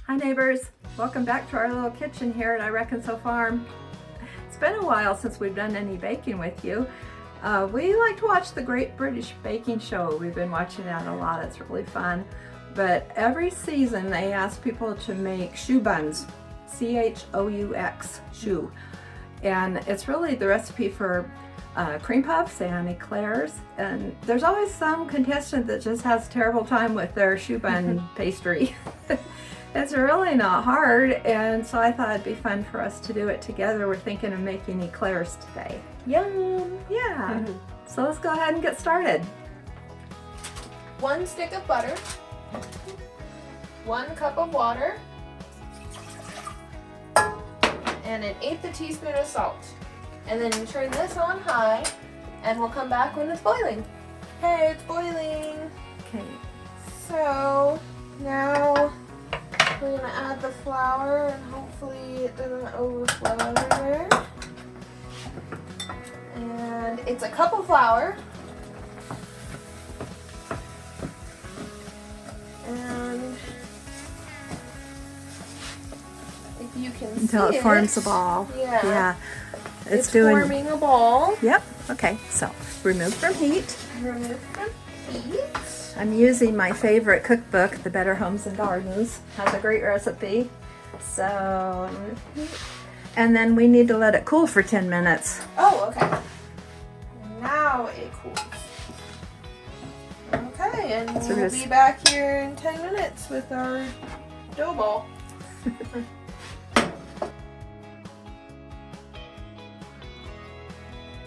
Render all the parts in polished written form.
Hi neighbors, welcome back to our little kitchen here at I Reckon So Farm. It's been a while since we've done any baking with you. We like to watch the Great British Baking Show. We've been watching that a lot, it's really fun. But every season they ask people to make choux buns, C-H-O-U-X, choux. And it's really the recipe for cream puffs and eclairs. And there's always some contestant that just has a terrible time with their choux bun pastry. It's really not hard, and so I thought it'd be fun for us to do it together. We're thinking of making eclairs today. Yum! Yeah. So let's go ahead and get started. 1 stick of butter, 1 cup of water, and 1/8 teaspoon of salt. And then you turn this on high, and we'll come back when it's boiling. Hey, it's boiling! Okay. So, now we're gonna add the flour, and hopefully it doesn't overflow everywhere. And it's a cup of flour. And if you can Until see it forms a ball. Yeah. It's forming a ball. Yep. Okay. So remove from heat. Remove from heat. I'm using my favorite cookbook, The Better Homes and Gardens. Has a great recipe. So, and then we need to let it cool for 10 minutes. Oh, okay. Now it cools. Okay, and So we'll be back here in 10 minutes with our dough ball.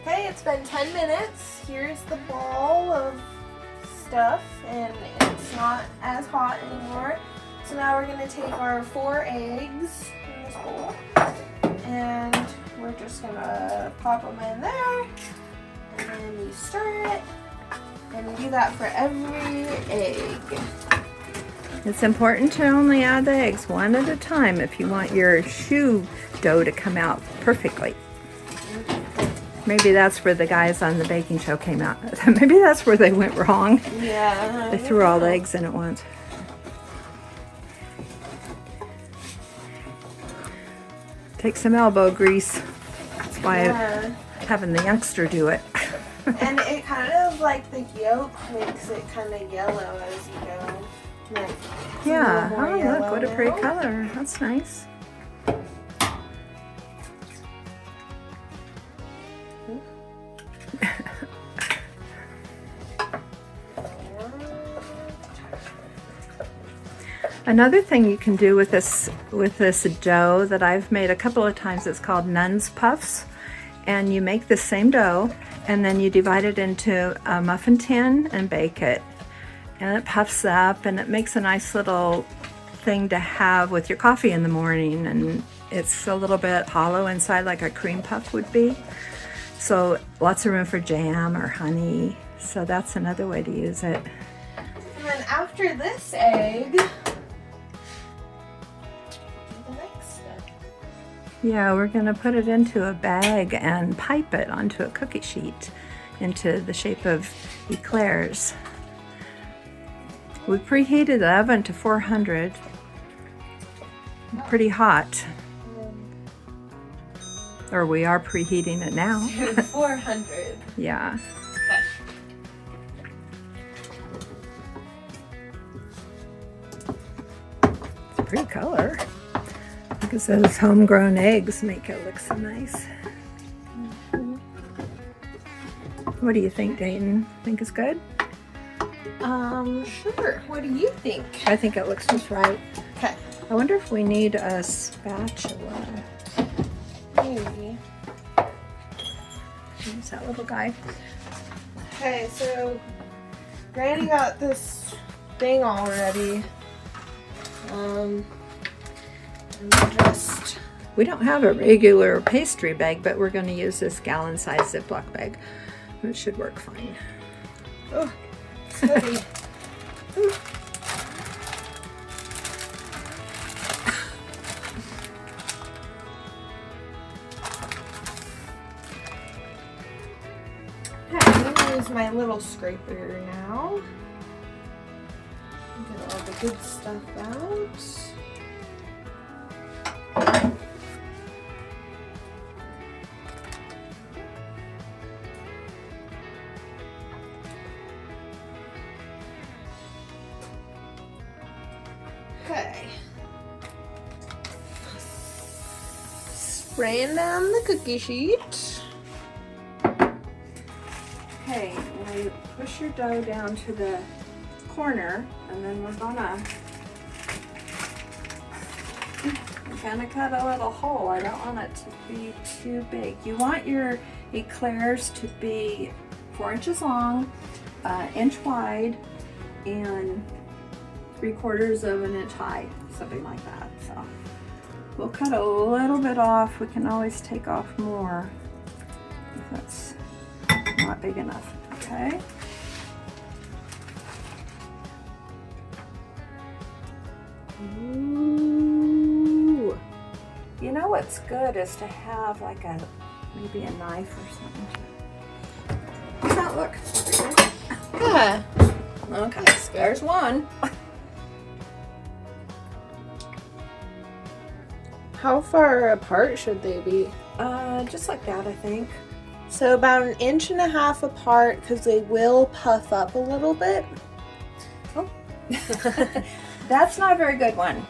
Okay, it's been 10 minutes. Here's the ball of stuff, and it's not as hot anymore. So now we're going to take our 4 eggs in this bowl, and we're just going to pop them in there, and then we stir it, and we do that for every egg. It's important to only add the eggs one at a time if you want your choux dough to come out perfectly. Maybe that's where the guys on the baking show came out. Maybe that's where they went wrong. Yeah. They threw all the eggs in at once. Take some elbow grease. That's why I'm having the youngster do it. And it kind of like the yolk makes it kind of yellow as you go. Like, Yeah. Oh, look, what a pretty color. That's nice. Another thing you can do with this dough that I've made a couple of times, it's called Nun's Puffs. And you make the same dough and then you divide it into a muffin tin and bake it. And it puffs up and it makes a nice little thing to have with your coffee in the morning. And it's a little bit hollow inside like a cream puff would be. So lots of room for jam or honey. So that's another way to use it. And then after this egg, yeah, we're going to put it into a bag and pipe it onto a cookie sheet into the shape of eclairs. We preheated the oven to 400. Pretty hot. Or we are preheating it now. 400. Yeah. It's a pretty color. Because those homegrown eggs make it look so nice. What do you think, Dayton? Think it's good? Sure. What do you think? I think it looks just right. Okay. I wonder if we need a spatula. Maybe. Use that little guy. Okay, so Granny got this thing all ready. We don't have a regular pastry bag, but we're going to use this gallon-sized Ziploc bag. It should work fine. Oh, it's heavy. Okay, I'm going to use my little scraper now. Get all the good stuff out. Okay. Spraying down the cookie sheet. Okay, now you push your dough down to the corner, and then we're gonna cut a little hole. I don't want it to be too big. You want your eclairs to be 4 inches long, inch wide, and 3/4 of an inch high, something like that. So we'll cut a little bit off. We can always take off more if that's not big enough. Okay. Ooh. You know what's good is to have like maybe a knife or something. How's that look? Yeah. Okay, there's one. How far apart should they be? Just like that, I think. So about 1.5 inches apart, because they will puff up a little bit. Oh. That's not a very good one.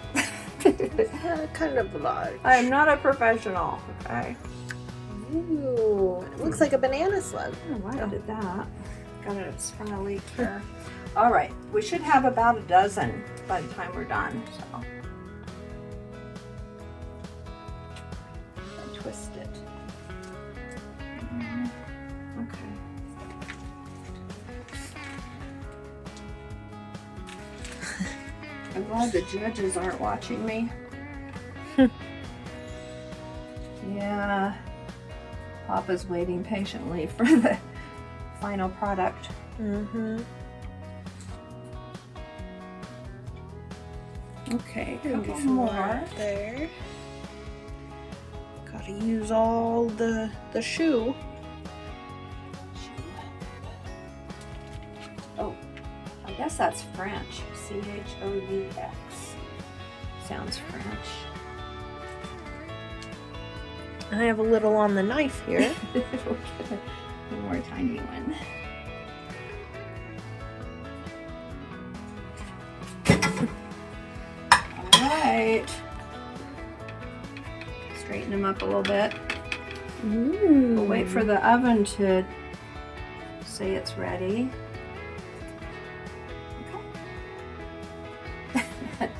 Kind of large. I'm not a professional, okay? Ooh, it looks like a banana slug. I don't know why I did that. Got it sprung a leak here. All right, we should have about a dozen by the time we're done. So and twist it. Okay. I'm glad the judges aren't watching me. Yeah. Papa's waiting patiently for the final product. Mm-hmm. Okay, a couple more. There. Gotta use all the choux. Oh, I guess that's French. C-H-O-U-X. Sounds French. I have a little on the knife here. We'll get a more tiny one. Alright. Straighten them up a little bit. Ooh. We'll wait for the oven to say it's ready. Okay.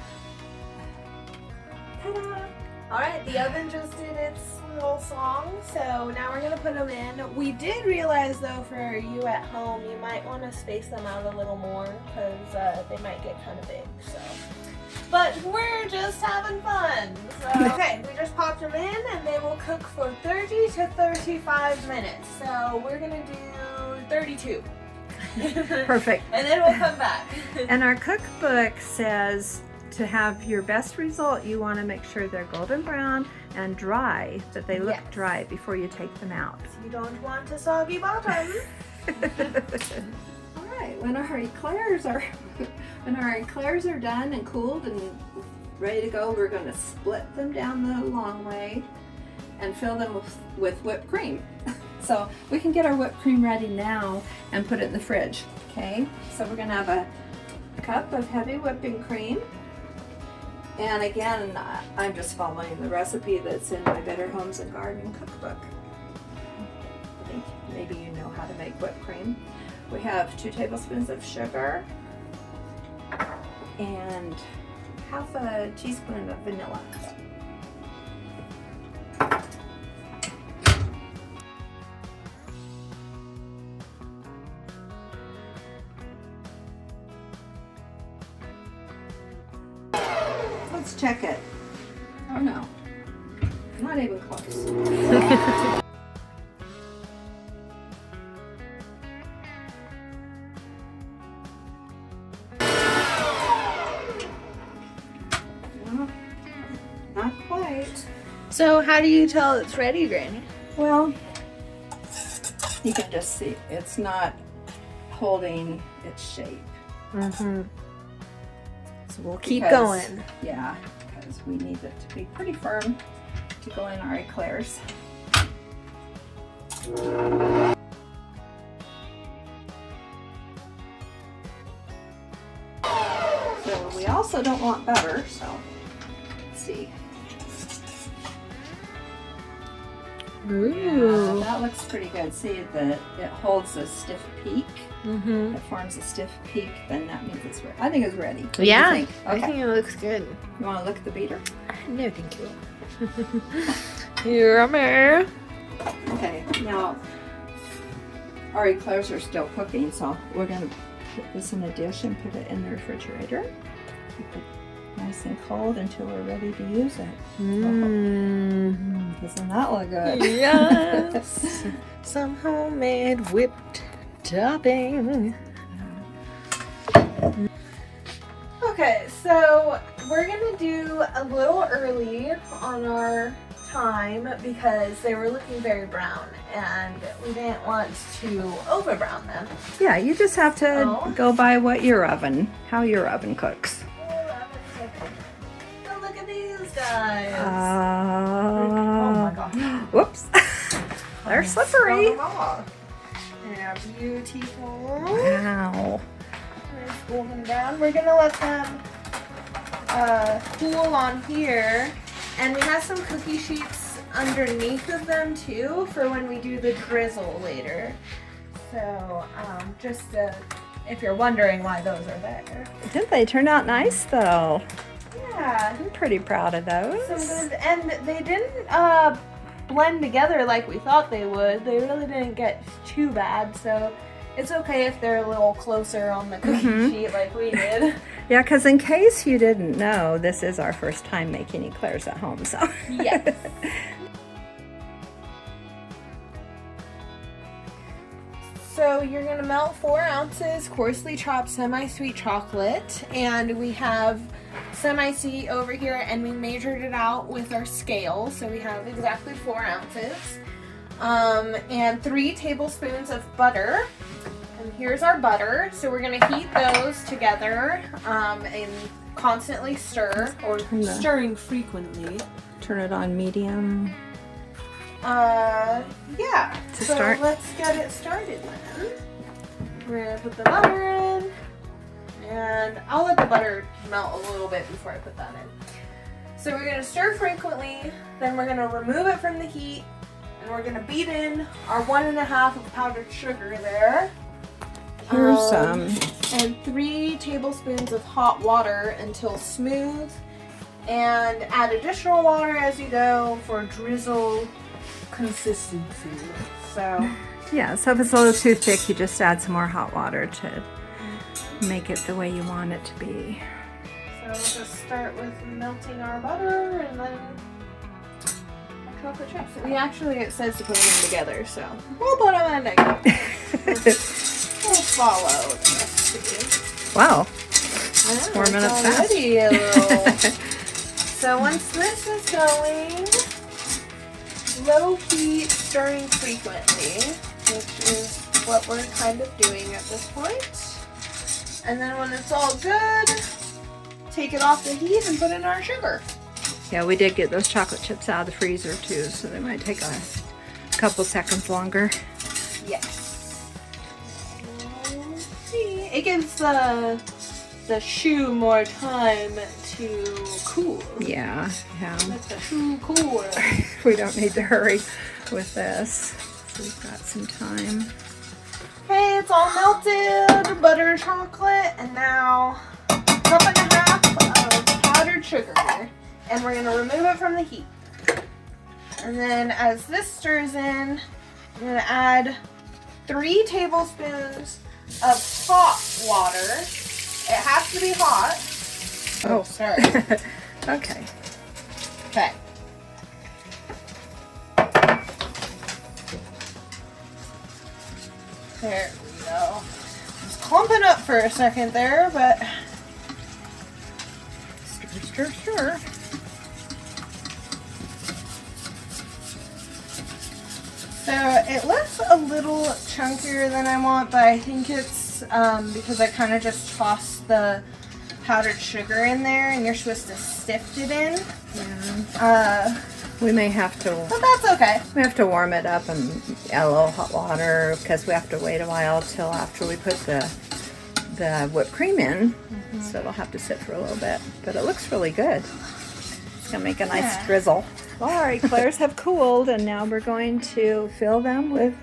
Ta-da! Alright, the oven just did its little song, so now we're going to put them in. We did realize, though, for you at home, you might want to space them out a little more because they might get kind of big, so. But we're just having fun. So. Okay, we just popped them in and they will cook for 30 to 35 minutes. So we're going to do 32. Perfect. And then we'll come back. And our cookbook says to have your best result, you want to make sure they're golden brown and dry, that they look dry before you take them out. You don't want a soggy bottom. All right, when our eclairs are done and cooled and ready to go, we're going to split them down the long way and fill them with whipped cream. So we can get our whipped cream ready now and put it in the fridge. Okay, so we're going to have a cup of heavy whipping cream. And again, I'm just following the recipe that's in my Better Homes and Garden Cookbook. I think maybe you know how to make whipped cream. We have 2 tablespoons of sugar and half a teaspoon of vanilla. Let's check it. Oh no, not even close. No, not quite. So how do you tell it's ready, Granny? Well, you can just see it's not holding its shape. Mm-hmm. So we'll keep Because- going. Yeah, because we need it to be pretty firm to go in our eclairs. So we also don't want butter, so let's see. Ooh. Yeah, that looks pretty good. See that it holds a stiff peak. Mm-hmm. It forms a stiff peak, then that means it's ready. I think it's ready. What do you Yeah, think? I Okay. think it looks good. You want to look at the beater? No, thank you. Yummy. Okay, now our eclairs are still cooking, so we're going to put this in a dish and put it in the refrigerator. Keep it nice and cold until we're ready to use it. Doesn't that look good? Yes. Some homemade whipped topping. Okay, so we're gonna do a little early on our time because they were looking very brown and we didn't want to over brown them. Yeah, you just have to Oh. go by what how your oven cooks. Oh, look at these guys. Oh my gosh. Whoops. They're slippery. They're beautiful. Wow. Nice golden brown. We're gonna let them cool on here, and we have some cookie sheets underneath of them too for when we do the drizzle later. So if you're wondering why those are there. Didn't they turn out nice though? Yeah. I'm pretty proud of those. Some good, and they didn't blend together like we thought they would. They really didn't get too bad, so it's okay if they're a little closer on the cookie sheet like we did. Yeah, because in case you didn't know, this is our first time making eclairs at home, so. Yes. So you're gonna melt 4 ounces coarsely chopped semi-sweet chocolate, and we have semi-sweet over here, and we measured it out with our scale, so we have exactly 4 ounces. And 3 tablespoons of butter. And here's our butter. So we're gonna heat those together and constantly stir, or stirring frequently. Turn it on medium. Yeah. To so start? let's get it started then. We're gonna put the butter in, and I'll let the butter melt a little bit before I put that in. So we're gonna stir frequently, then we're gonna remove it from the heat, and we're gonna beat in our 1.5 of powdered sugar there. Here's some. And 3 tablespoons of hot water until smooth, and add additional water as you go for drizzle consistency. So Yeah, so if it's a little too thick, you just add some more hot water to make it the way you want it to be. we'll just start with melting our butter and then our chocolate chips. It says to put them in together, so we'll put them in together. We'll follow the recipe. Wow. It's warming up fast. already a little. So once this is going, low heat, stirring frequently, which is what we're kind of doing at this point. And then when it's all good, take it off the heat and put in our sugar. Yeah, we did get those chocolate chips out of the freezer too, so they might take a couple seconds longer. Yes. See, it gives the choux more time to cool. Yeah, yeah. Let the choux cool. We don't need to hurry with this. So we've got some time. Okay, it's all melted, butter, chocolate, and now 1.5 cups of powdered sugar. And we're gonna remove it from the heat. And then as this stirs in, I'm gonna add 3 tablespoons of hot water. It has to be hot. Oh, sorry. Okay. Okay. There we go. It's clumping up for a second there, but Stir, stir, stir. so it looks a little chunkier than I want, but I think it's because I kind of just tossed the powdered sugar in there, and you're supposed to sift it in. Yeah. We may have to. But that's okay. We have to warm it up and a little hot water because we have to wait a while till after we put the the whipped cream in, so it'll have to sit for a little bit. But it looks really good. It's gonna make a nice drizzle. Well, our eclairs have cooled, and now we're going to fill them with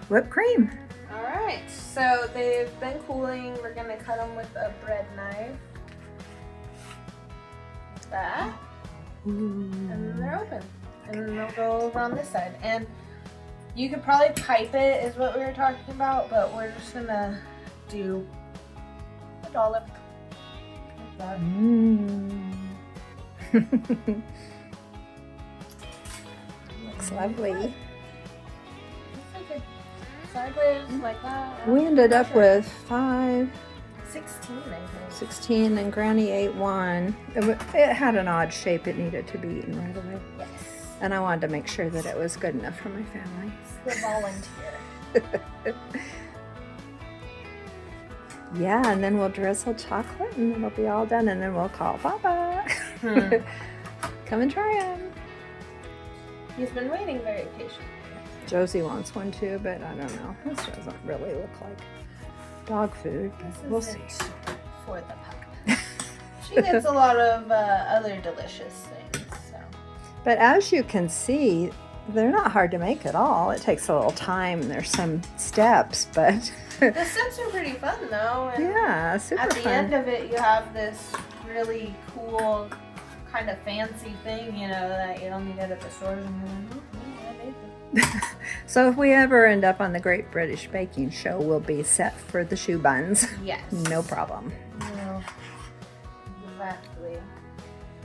whipped cream. All right, so they've been cooling. We're gonna cut them with a bread knife. Like that. And then they're open. And then they'll go over on this side. And you could probably pipe it, is what we were talking about, but we're just gonna do a dollop. Like that. Looks lovely. Sideways, like that. We ended up with 16, I think. 16, and Granny ate one. It had an odd shape. It needed to be eaten right away. Yes. And I wanted to make sure that it was good enough for my family. The volunteer. Yeah, and then we'll drizzle chocolate, and it'll be all done, and then we'll call Papa. Come and try them. He's been waiting very patiently. Josie wants one too, but I don't know. This doesn't really look like dog food, but we'll see. For the pup. She gets a lot of other delicious things. So. But as you can see, they're not hard to make at all. It takes a little time, and there's some steps, but the steps are pretty fun though. And yeah, super at fun. the end of it, you have this really cool, kind of fancy thing, you know, that you only get at the stores, and you're like, oh, I made them. So if we ever end up on the Great British Baking Show, we'll be set for the choux buns. Yes. No problem. No. Exactly.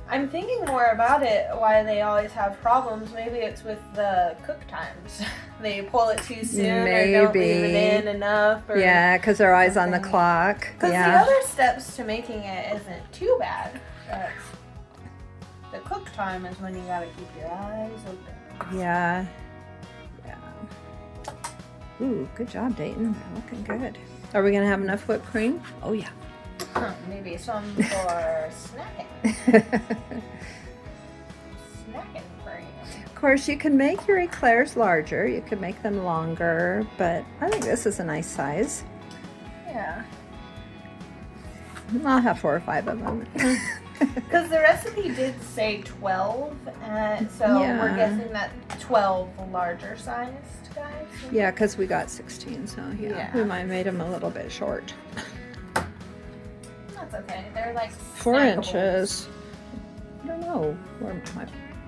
I'm thinking more about it, why they always have problems. Maybe it's with the cook times. They pull it too soon or don't leave it in enough. Or yeah, because they're always on the clock. Because the other steps to making it isn't too bad. But the cook time is when you gotta keep your eyes open. Yeah. Yeah. Ooh, good job, Dayton. They're looking good. Are we going to have enough whipped cream? Oh, yeah. Maybe some for snacking. Snacking cream. Of course, you can make your eclairs larger. You can make them longer, but I think this is a nice size. Yeah. I'll have 4 or 5 of them. Because the recipe did say 12, so we're guessing that 12 larger sized guys. Yeah, because we got 16, so yeah, we might have made them a little bit short. That's okay. They're like 4 inches. I don't know. Where I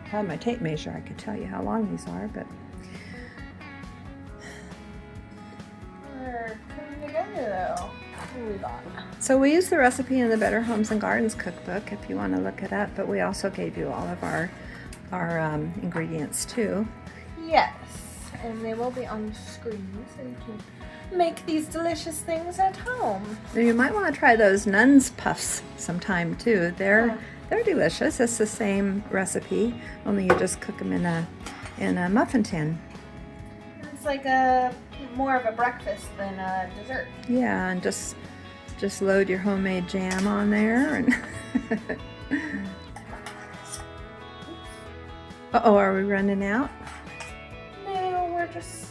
had my tape measure, I could tell you how long these are, but we're coming together though. What we got? So we use the recipe in the Better Homes and Gardens Cookbook if you want to look it up, but we also gave you all of our ingredients too. Yes, and they will be on the screen so you can make these delicious things at home. Now you might want to try those nuns puffs sometime too. They're delicious. It's the same recipe, only you just cook them in a muffin tin. It's like more of a breakfast than a dessert. Yeah, and just load your homemade jam on there and Uh-oh, are we running out? No, we're just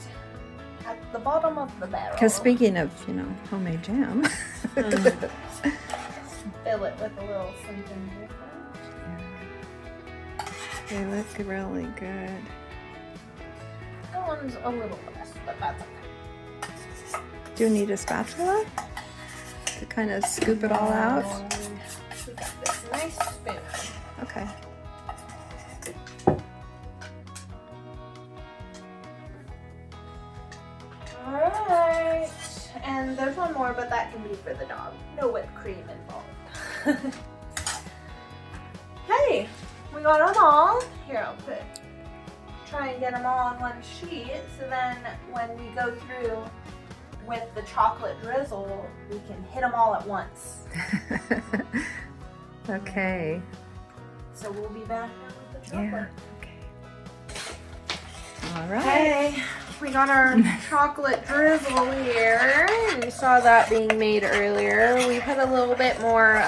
at the bottom of the barrel. Because speaking of, homemade jam. Fill it with a little something different. They look really good. That one's a little less, but that's okay. Do you need a spatula to kind of scoop it all out? We got this nice spoon. Okay. Alright. And there's one more, but that can be for the dog. No whipped cream involved. Hey, we got them all. Here, I'll try and get them all on one sheet, so then when we go through with the chocolate drizzle, we can hit them all at once. Okay. So we'll be back now with the chocolate. Yeah. Okay. All right. Okay, we got our chocolate drizzle here. You saw that being made earlier. We put a little bit more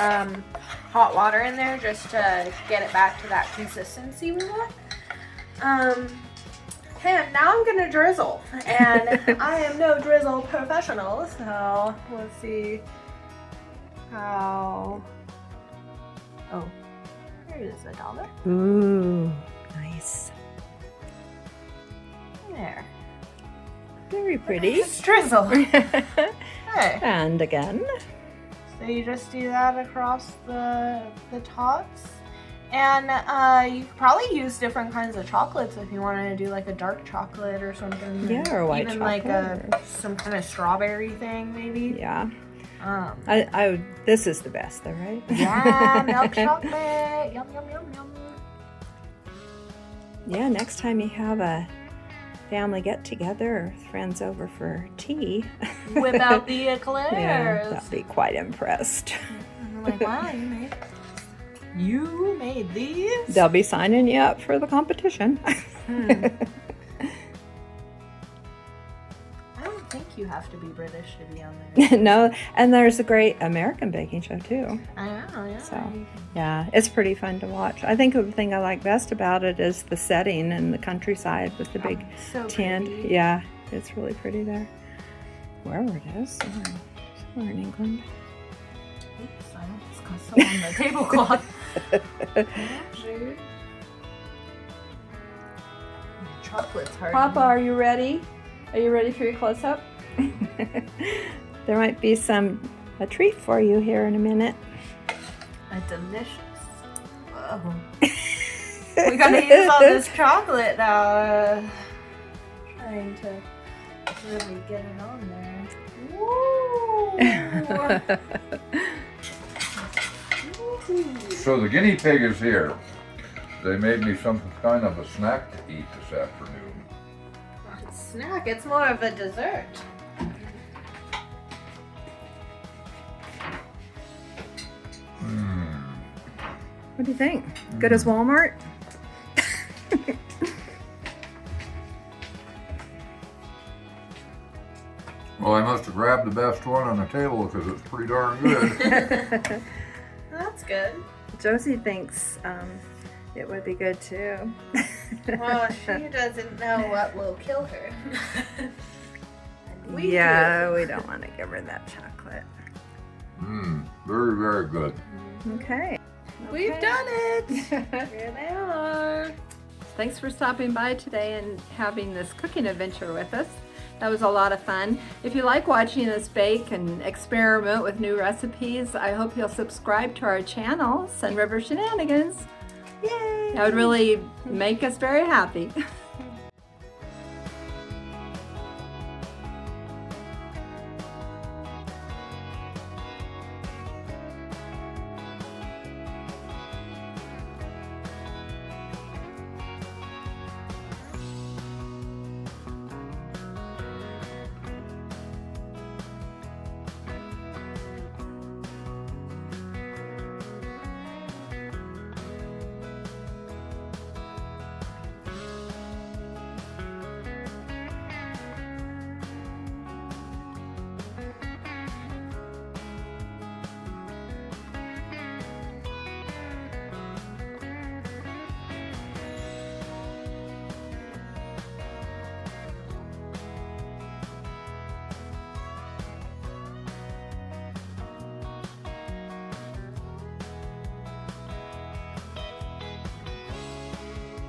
hot water in there just to get it back to that consistency we want. Okay, now I'm gonna drizzle, and I am no drizzle professional, so let's see how. Oh, here it is, $1. Ooh, nice. There. Very pretty. It's drizzle. Hey. And again. So you just do that across the tops. And you could probably use different kinds of chocolates if you wanted to do like a dark chocolate or something. Yeah, or white even chocolate. Like some kind of strawberry thing, maybe. Yeah. Um, This is the best, though, right? yeah, milk chocolate. Yum, yum, yum, yum. Yeah, next time you have a family get together or friends over for tea, Whip out the eclairs. yeah, they'll be quite impressed. I'm like, wow, you made these? They'll be signing you up for the competition. I don't think you have to be British to be on there. No, and there's a great American baking show too. I know, yeah. So, yeah, it's pretty fun to watch. I think the thing I like best about it is the setting and the countryside with the big so tent. pretty. Yeah, it's really pretty there. Wherever it is, somewhere in England. Oops, I almost got some on the tablecloth. Chocolate's hard. Papa, are you ready? Are you ready for your close-up? There might be a treat for you here in a minute. A delicious. Whoa. We gotta use all this chocolate now. Trying to really get it on there. Woo! So the guinea pig is here. They made me some kind of a snack to eat this afternoon. Not a snack, it's more of a dessert. What do you think? Good as Walmart? Well, I must have grabbed the best one on the table because it's pretty darn good. That's good. Josie thinks it would be good too. Well, she doesn't know what will kill her. And we Yeah, do. we don't want to give her that chocolate. Very, very good. Okay. We've done it. Here they are. Thanks for stopping by today and having this cooking adventure with us. That was a lot of fun. If you like watching us bake and experiment with new recipes, I hope you'll subscribe to our channel, Sun River Shenanigans. Yay! That would really make us very happy.